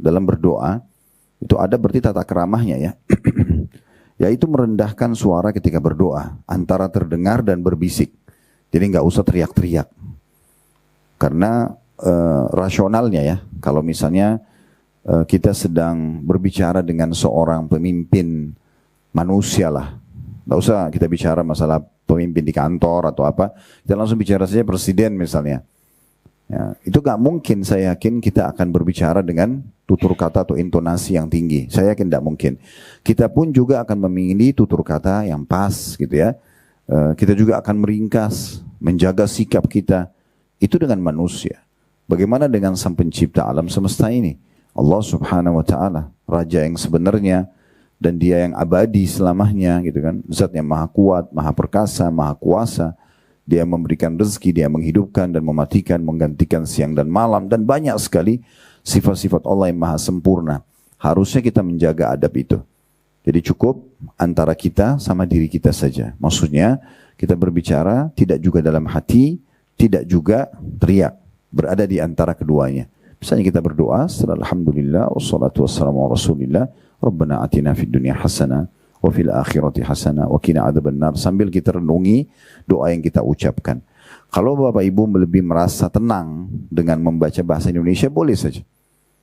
dalam berdoa, itu ada berarti tata keramahnya ya. Yaitu merendahkan suara ketika berdoa, antara terdengar dan berbisik. Jadi nggak usah teriak-teriak. Karena rasionalnya ya, kalau misalnya kita sedang berbicara dengan seorang pemimpin manusia lah, nggak usah kita bicara masalah pemimpin di kantor atau apa, kita langsung bicara saja presiden misalnya. Ya, itu gak mungkin saya yakin kita akan berbicara dengan tutur kata atau intonasi yang tinggi. Saya yakin gak mungkin. Kita pun juga akan memilih tutur kata yang pas gitu ya. Kita juga akan meringkas, menjaga sikap kita. Itu dengan manusia. Bagaimana dengan sang pencipta alam semesta ini? Allah subhanahu wa ta'ala, raja yang sebenarnya, dan dia yang abadi selamanya gitu kan. Zat yang maha kuat, maha perkasa, maha kuasa. Dia memberikan rezeki, dia menghidupkan dan mematikan, menggantikan siang dan malam. Dan banyak sekali sifat-sifat Allah yang maha sempurna. Harusnya kita menjaga adab itu. Jadi cukup antara kita sama diri kita saja. Maksudnya kita berbicara tidak juga dalam hati, tidak juga teriak. Berada di antara keduanya. Misalnya kita berdoa, setelah alhamdulillah, wassalatu wassalamu ala rasulillah, Rabbana atina fid dunya hasanah, wa fil akhirati hasanah wa qina adzabannar, sambil kita renungi doa yang kita ucapkan. Kalau Bapak Ibu lebih merasa tenang dengan membaca bahasa Indonesia, boleh saja.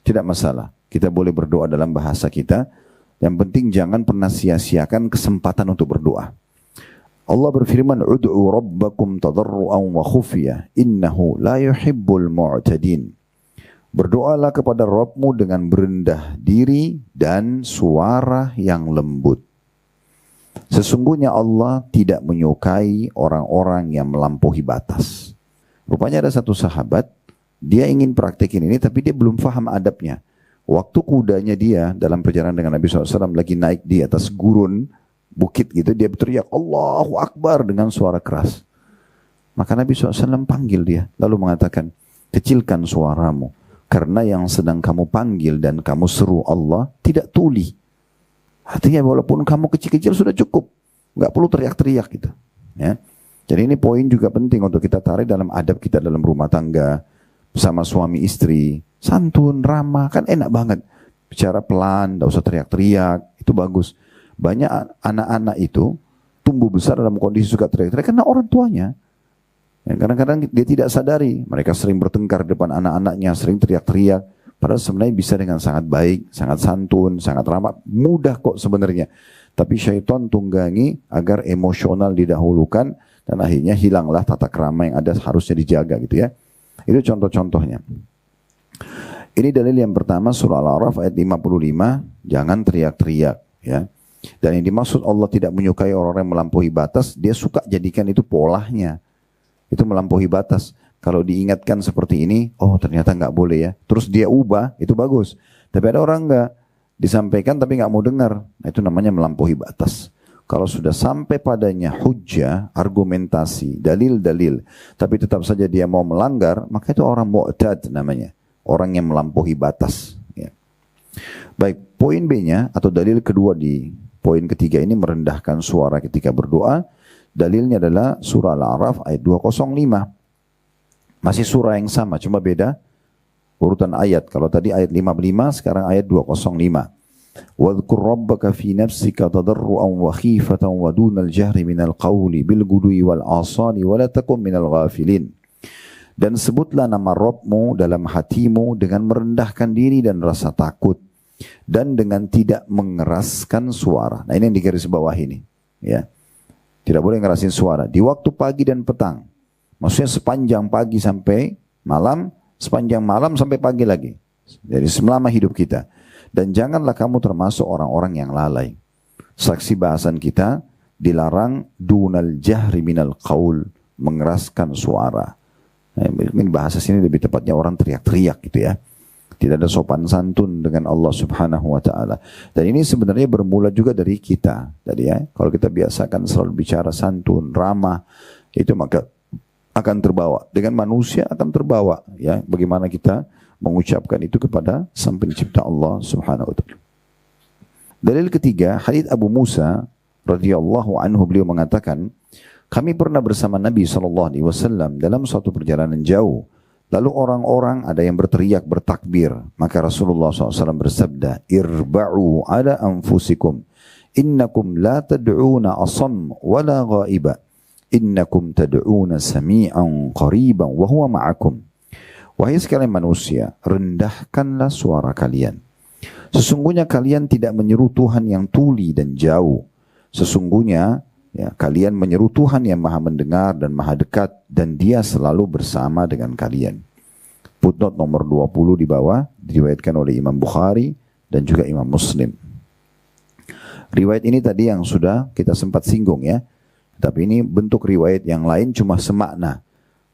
Tidak masalah. Kita boleh berdoa dalam bahasa kita. Yang penting jangan pernah sia-siakan kesempatan untuk berdoa. Allah berfirman, "Ud'u rabbakum tadarruan wa khufiyah, innahu la yuhibbul mu'tadin." Berdoalah kepada Rabbmu dengan berendah diri dan suara yang lembut. Sesungguhnya Allah tidak menyukai orang-orang yang melampaui batas. Rupanya ada satu sahabat, dia ingin praktekin ini tapi dia belum paham adabnya. Waktu kudanya dia dalam perjalanan dengan Nabi SAW lagi naik di atas gurun, bukit gitu, dia berteriak Allahu Akbar dengan suara keras. Maka Nabi SAW panggil dia, lalu mengatakan, kecilkan suaramu, karena yang sedang kamu panggil dan kamu seru Allah tidak tuli. Artinya walaupun kamu kecil-kecil sudah cukup. Nggak perlu teriak-teriak gitu. Ya. Jadi ini poin juga penting untuk kita tarik dalam adab kita dalam rumah tangga. Bersama suami istri. Santun, ramah, kan enak banget. Bicara pelan, nggak usah teriak-teriak. Itu bagus. Banyak anak-anak itu tumbuh besar dalam kondisi suka teriak-teriak karena orang tuanya. Ya, kadang-kadang dia tidak sadari. Mereka sering bertengkar depan anak-anaknya, sering teriak-teriak. Padahal sebenarnya bisa dengan sangat baik, sangat santun, sangat ramah. Mudah kok sebenarnya. Tapi syaitan tunggangi agar emosional didahulukan. Dan akhirnya hilanglah tata krama yang ada harusnya dijaga gitu ya. Itu contoh-contohnya. Ini dalil yang pertama surah Al-A'raf ayat 55. Jangan teriak-teriak ya. Dan yang dimaksud Allah tidak menyukai orang-orang yang melampaui batas. Dia suka jadikan itu polanya. Itu melampaui batas. Kalau diingatkan seperti ini, oh ternyata nggak boleh ya. Terus dia ubah, itu bagus. Tapi ada orang nggak disampaikan tapi nggak mau dengar. Nah, itu namanya melampaui batas. Kalau sudah sampai padanya hujjah, argumentasi, dalil-dalil, tapi tetap saja dia mau melanggar, maka itu orang mu'tad namanya. Orang yang melampaui batas. Ya. Baik, poin B-nya atau dalil kedua di poin ketiga ini merendahkan suara ketika berdoa. Dalilnya adalah surah Al-A'raf ayat 205. Masih surah yang sama, cuma beda urutan ayat. Kalau tadi ayat 55, sekarang ayat 205. وَاذْكُرْ رَبَّكَ فِي نَفْسِكَ تَضَرُّعًا وَخِيفَةً وَدُونَ الْجَهْرِ مِنَ الْقَوْلِ بِالْغُدُوِّ وَالْآصَالِ وَلَا تَكُنْ مِنَ الْغَافِلِينَ. Dan sebutlah nama Rabbmu dalam hatimu dengan merendahkan diri dan rasa takut, dan dengan tidak mengeraskan suara. Nah ini yang digaris bawah ini. Ya. Tidak boleh ngerasin suara. Di waktu pagi dan petang. Maksudnya sepanjang pagi sampai malam, sepanjang malam sampai pagi lagi. Jadi selama hidup kita. Dan janganlah kamu termasuk orang-orang yang lalai. Saksi bahasan kita, dilarang dunal jahri minal qaul, mengeraskan suara. Nah, ini bahasa sini lebih tepatnya orang teriak-teriak gitu ya. Tidak ada sopan santun dengan Allah subhanahu wa ta'ala. Dan ini sebenarnya bermula juga dari kita. Tadi ya, kalau kita biasakan selalu bicara santun, ramah, itu maka akan terbawa. Dengan manusia akan terbawa. Ya, bagaimana kita mengucapkan itu kepada sang pencipta Allah subhanahu wa ta'ala. Dalil ketiga, hadits Abu Musa radhiyallahu anhu, beliau mengatakan, kami pernah bersama Nabi SAW dalam suatu perjalanan jauh. Lalu orang-orang ada yang berteriak bertakbir. Maka Rasulullah SAW bersabda, irba'u ala anfusikum. Innakum la tad'una asam wala ghaiba. Innakum tad'una sami'an qariban wa huwa ma'akum. Wahai sekalian manusia, rendahkanlah suara kalian. Sesungguhnya kalian tidak menyeru Tuhan yang tuli dan jauh. Sesungguhnya ya, kalian menyeru Tuhan yang maha mendengar dan maha dekat, dan dia selalu bersama dengan kalian. Footnote nomor 20 di bawah, diriwayatkan oleh Imam Bukhari dan juga Imam Muslim. Riwayat ini tadi yang sudah kita sempat singgung ya. Tapi ini bentuk riwayat yang lain cuma semakna.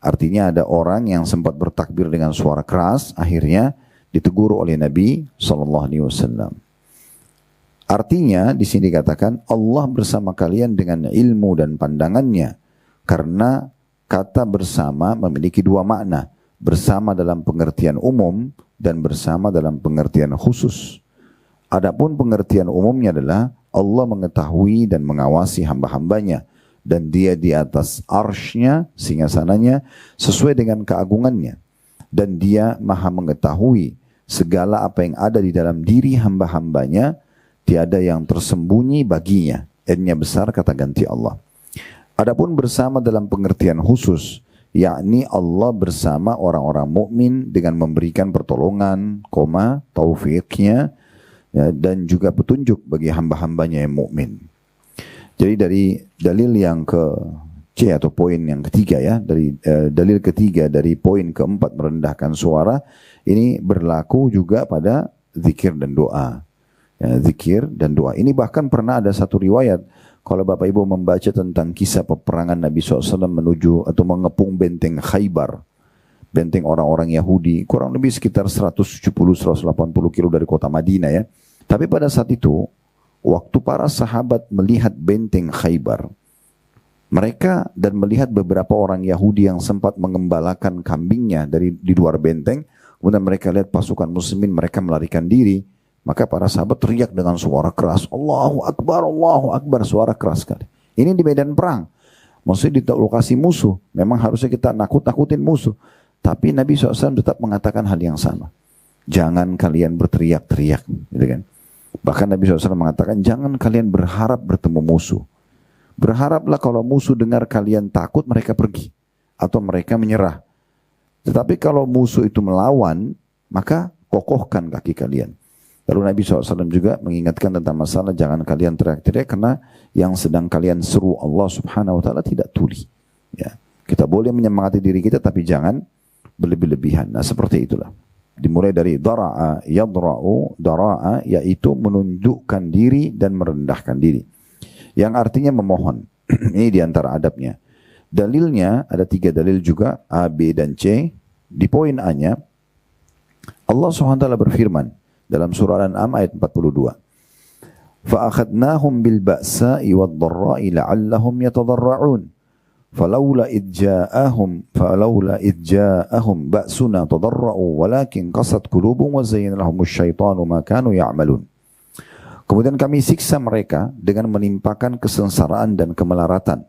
Artinya ada orang yang sempat bertakbir dengan suara keras, akhirnya ditegur oleh Nabi SAW. Artinya di sini dikatakan Allah bersama kalian dengan ilmu dan pandangannya, karena kata bersama memiliki dua makna, bersama dalam pengertian umum dan bersama dalam pengertian khusus. Adapun pengertian umumnya adalah Allah mengetahui dan mengawasi hamba-hambanya, dan dia di atas arsy-Nya, singgasananya, sesuai dengan keagungannya. Dan dia maha mengetahui segala apa yang ada di dalam diri hamba-hambanya, tiada yang tersembunyi baginya. N-nya besar, kata ganti Allah. Adapun bersama dalam pengertian khusus, yakni Allah bersama orang-orang mukmin dengan memberikan pertolongan, taufiknya, ya, dan juga petunjuk bagi hamba-hambanya yang mukmin. Jadi dari dalil yang ke C atau poin yang ketiga ya, dari dalil ketiga dari poin keempat merendahkan suara, ini berlaku juga pada zikir dan doa. Ya, zikir dan doa. Ini bahkan pernah ada satu riwayat, kalau Bapak Ibu membaca tentang kisah peperangan Nabi SAW menuju atau mengepung benteng Khaybar, benteng orang-orang Yahudi, kurang lebih sekitar 170-180 kilo dari kota Madinah ya. Tapi pada saat itu, waktu para sahabat melihat benteng Khaybar, mereka dan melihat beberapa orang Yahudi yang sempat mengembalakan kambingnya di luar benteng, kemudian mereka lihat pasukan muslimin, mereka melarikan diri, maka para sahabat teriak dengan suara keras, Allahu Akbar, suara keras sekali. Ini di medan perang, maksudnya di lokasi musuh, memang harusnya kita nakut-nakutin musuh, tapi Nabi SAW tetap mengatakan hal yang sama. Jangan kalian berteriak-teriak, gitu kan? Bahkan Nabi SAW mengatakan, jangan kalian berharap bertemu musuh. Berharaplah kalau musuh dengar kalian takut, mereka pergi. Atau mereka menyerah. Tetapi kalau musuh itu melawan, maka kokohkan kaki kalian. Lalu Nabi SAW juga mengingatkan tentang masalah, jangan kalian teriak-teriak, karena yang sedang kalian seru Allah Subhanahu Wa Taala tidak tuli. Ya. Kita boleh menyemangati diri kita, tapi jangan berlebih-lebihan. Nah seperti itulah. Dimulai dari dara'a, yadra'u, dara'a, yaitu menundukkan diri dan merendahkan diri. Yang artinya memohon. Ini diantara adabnya. Dalilnya, ada 3 dalil juga, A, B, dan C. Di poin A-nya, Allah SWT berfirman, dalam surah Al-An'am ayat 42. فَأَخَذْنَاهُمْ بِالْبَأْسَاءِ وَالضَّرَّاءِ لَعَلَّهُمْ يَتَضَرَّعُونَ فلولا إذ جاءهم بأسنا تضرعوا ولكن قست قلوبهم وزين لهم الشيطان ما كانوا يعملون. Kemudian kami siksa mereka dengan menimpakan kesengsaraan dan kemelaratan,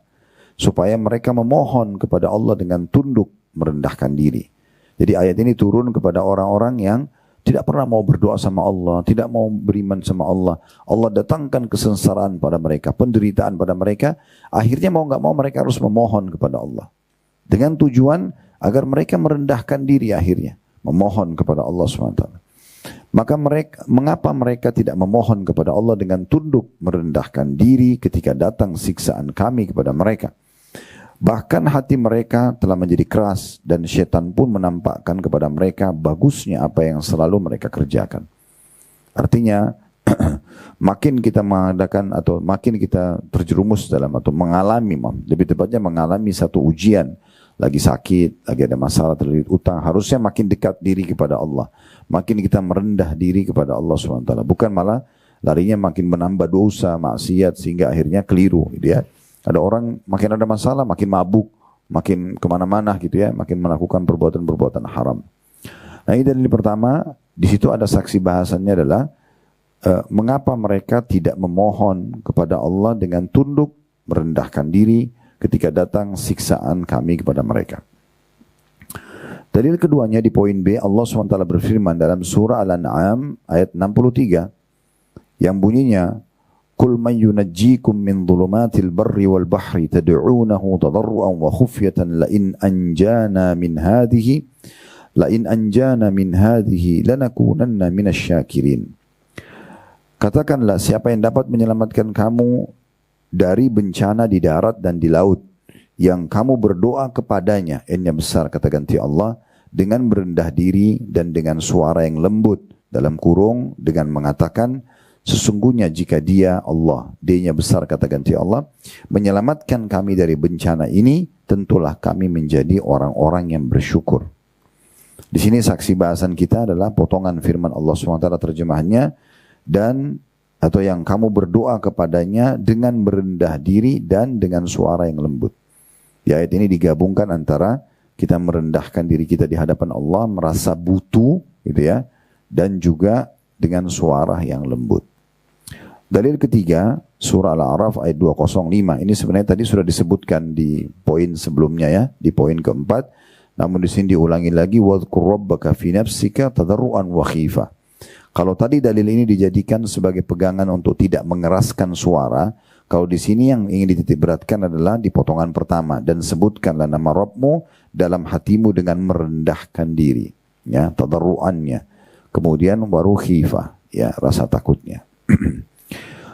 supaya mereka memohon kepada Allah dengan tunduk merendahkan diri. Jadi ayat ini turun kepada orang-orang yang tidak pernah mau berdoa sama Allah, tidak mau beriman sama Allah. Allah datangkan kesengsaraan pada mereka, penderitaan pada mereka. Akhirnya mau nggak mau mereka harus memohon kepada Allah. Dengan tujuan agar mereka merendahkan diri akhirnya. Memohon kepada Allah SWT. Maka mengapa mereka tidak memohon kepada Allah dengan tunduk merendahkan diri ketika datang siksaan kami kepada mereka? Bahkan hati mereka telah menjadi keras dan syaitan pun menampakkan kepada mereka bagusnya apa yang selalu mereka kerjakan. Artinya makin kita mengadakan atau makin kita terjerumus dalam atau mengalami, lebih tepatnya mengalami satu ujian, lagi sakit, lagi ada masalah, terlilit utang, harusnya makin dekat diri kepada Allah. Makin kita merendah diri kepada Allah SWT. Bukan malah larinya makin menambah dosa, maksiat sehingga akhirnya keliru, gitu ya. Ada orang makin ada masalah, makin mabuk, makin kemana-mana gitu ya, makin melakukan perbuatan-perbuatan haram. Nah ini dalil pertama, di situ ada saksi bahasannya adalah mengapa mereka tidak memohon kepada Allah dengan tunduk merendahkan diri ketika datang siksaan kami kepada mereka. Dalil keduanya di poin B, Allah SWT berfirman dalam surah Al-An'am ayat 63 yang bunyinya, Qul man yunajjikum min dhulumatil barri wal bahri tad'uunahu tadarruan wa khufyatan la in anjana min hadhihi lanakunanna minasyakirin. Katakanlah, siapa yang dapat menyelamatkan kamu dari bencana di darat dan di laut yang kamu berdoa kepadanya, N-nya besar kata ganti Allah, dengan merendah diri dan dengan suara yang lembut, dalam kurung dengan mengatakan, sesungguhnya jika dia Allah, D-nya besar kata ganti Allah, menyelamatkan kami dari bencana ini, tentulah kami menjadi orang-orang yang bersyukur. Di sini saksi bahasan kita adalah potongan firman Allah SWT terjemahannya, dan atau yang kamu berdoa kepadanya dengan merendah diri dan dengan suara yang lembut. Di ayat ini digabungkan antara kita merendahkan diri kita di hadapan Allah, merasa butuh gitu ya, dan juga dengan suara yang lembut. Dalil ketiga, surah Al-A'raf ayat 205. Ini sebenarnya tadi sudah disebutkan di poin sebelumnya ya, di poin keempat. Namun di sini diulangi lagi, wadhkur rabbaka fi nafsika tadarruan wa khifah. Kalau tadi dalil ini dijadikan sebagai pegangan untuk tidak mengeraskan suara, kalau di sini yang ingin dititik beratkan adalah di potongan pertama, dan sebutkanlah nama Rabbmu dalam hatimu dengan merendahkan diri, ya, tadarruannya. Kemudian baru khifah, ya, rasa takutnya.